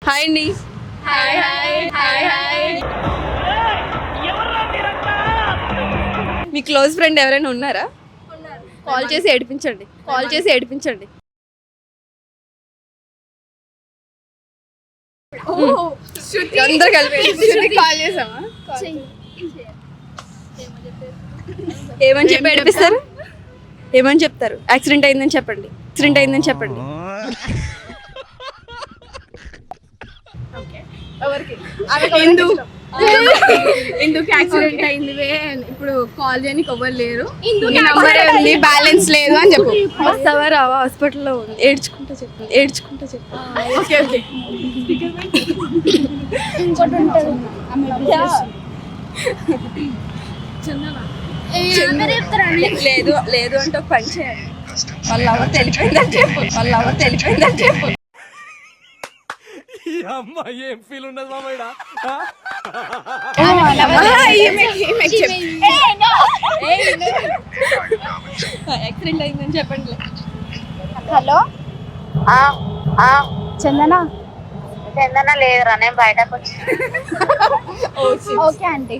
Hi అండి. Hi hi hi hi. మీ close friend ఎవరైనా ఉన్నారా? కాల్ చేసి ఏడిపించండి. అందరూ కలిపి కాల్ చేసామా? ఏమని చెప్పి ఏడిపిస్తారు? ఏమని చెప్తారు? యాక్సిడెంట్ అయిందని చెప్పండి. ఎందుకు యాక్సిడెంట్ అయింది? ఇప్పుడు కాల్ చేయడానికి ఎవ్వరు లేరు, నంబర్ ఉంది, బ్యాలెన్స్ లేదు అని చెప్పు. వస్తావా రావా? హాస్పిటల్లో ఉంది. ఏడ్చుకుంటా చెప్పు. Okay okay. ఇంకోటి ఉంటుంది లేదు అంటే ఒక పని చేయాలి. వాళ్ళ అవ్వ తెలిపోయిందని చెప్పు. ఏం ఫీల్ ఉండదు మామయ్య. యాక్సిడెంట్ అయిందని చెప్పండి. హలో చందనా లేదురా, నేను బయటకు వచ్చి. Okay aunty.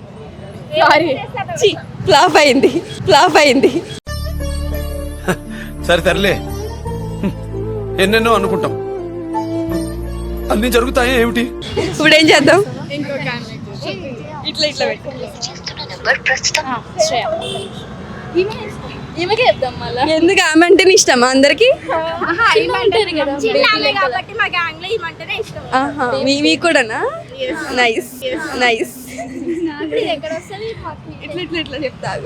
ఫ్లాప్ అయింది. సరే తరలే, ఎన్నెన్నో అనుకుంటాం, అన్ని జరుగుతాయి ఏమిటి? ఇప్పుడు ఏం చేద్దాం? ఇట్లా ఈమెకి చెప్దాం మళ్ళీ. ఎందుకు ఆమె అంటేనే ఇష్టమా అందరికి? కాబట్టి మా గ్యాంగ్ లో ఈమంటేనే ఇష్టం. మీకు కూడానా? నైస్. ఎక్కడ వస్తుంది? ఇట్లా చెప్తారు.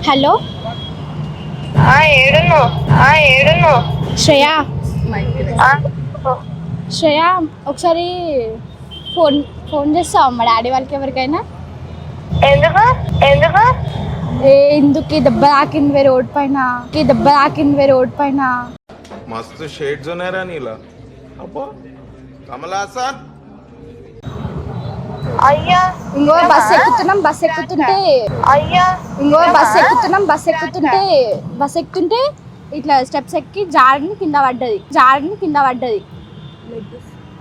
హలో ఏడును శ్రేయ ఒకసారి ఫోన్ చేస్తావా మా డాడీ వాళ్ళకి ఎవరికైనా? ఎందుకు దెబ్బ తాకింది రోడ్ పైన. మస్తు షేడ్స్ ఉన్నారా నీలా? అబ్బా కమలాసన్. అయ్యా ఇంకో బస్ ఎక్కుతున్నాం, బస్ ఎక్కుతుంటే ఇట్లా స్టెప్స్ ఎక్కి జారిని కింద పడ్డది.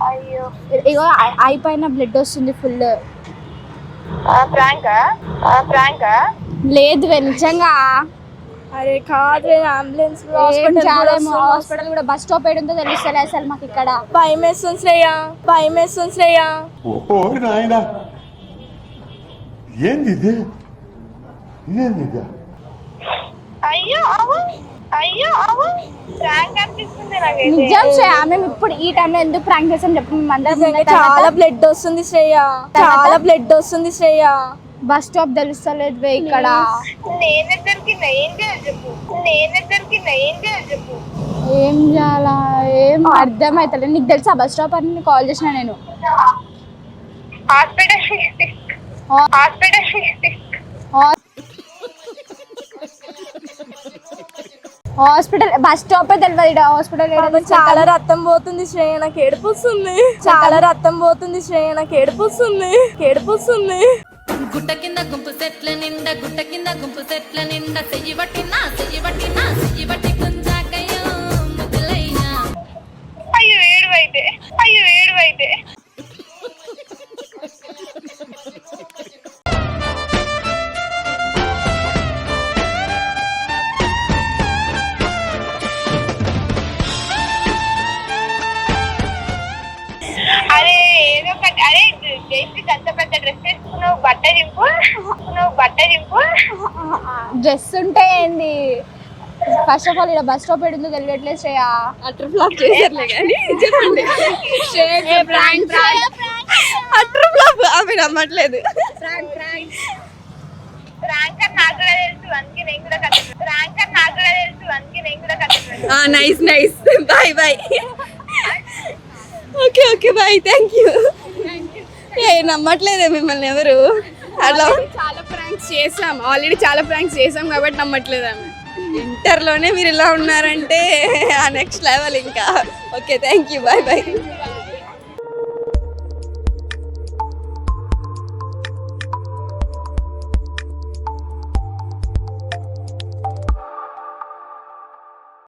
అయ్యో, ఇగో ఐ పైన బ్లడ్ వస్తుంది ఫుల్. ప్రాంక్ లేదు నిజంగా. అరే కాదు, అంబులెన్స్ హాస్పిటల్ కూడా బస్ స్టాప్ ఏడుందో తెలుస్తలే అసలు మాకు ఇక్కడ. భయం వేస్తుంది శ్రేయ. ఓ నాయనా, ఏంది? అయ్యో ప్రాంక్ అనిపిస్తుంది నాకైతే. నిజం శ్రేయ, మేము ఇప్పుడు ఈ టైంలో ఎందుకు ప్రాంక్ చేసాం చెప్పు? చాలా బ్లడ్ వస్తుంది శ్రేయ. బస్ స్టాప్ తెలుస్తలేదు ఇక్కడ. ఏం చేయాలా ఏం అర్థమైతలేదు. నీకు తెలుసా బస్ స్టాప్ అని కాల్ చేసిన నేను. హాస్పిటల్ బస్ స్టాప్ తెలియదు. హాస్పిటల్ చాలా రక్తం పోతుంది శ్రేయ, నాకు ఏడుపు వస్తుంది. గుట్ట కింద గుంపు సెట్ల నిండా చెయ్యి బట్టి గుంజాకయ్యో ముద్దులైనా. అయ్యో ఏడువైతే అరే ఏదో ఒకటి. అరే జైశ్రీ అంత పెద్ద డ్రెస్ వేసుకున్నావు, బట్ట చింపు. డ్రెస్ ఉంటే ఏంది? ఫస్ట్ ఆఫ్ ఆల్ ఇక్కడ బస్ స్టాప్ ఏడుందో తెలియట్లేదు శ్రేయ. అటర్ ఫ్లాప్ చేశారులే కానీ చెప్పండి. అటర్ ఫ్లాప్ ఆమె నమ్మట్లేదు. ప్రాంక్ అని నాకు కూడా తెలుసు, అందుకే నేను కూడా కట్టుకున్నాను. Nice. Bye. Okay bye. Thank you. నమ్మట్లేదే మిమ్మల్ని ఎవరు? అలా ఆల్రెడీ చాలా ప్రాంక్స్ చేసాం కాబట్టి నమ్మట్లేదు ఆమె. ఇంటర్లోనే మీరు ఇలా ఉన్నారంటే ఆ నెక్స్ట్ లెవెల్ ఇంకా. Okay thank you. బాయ్.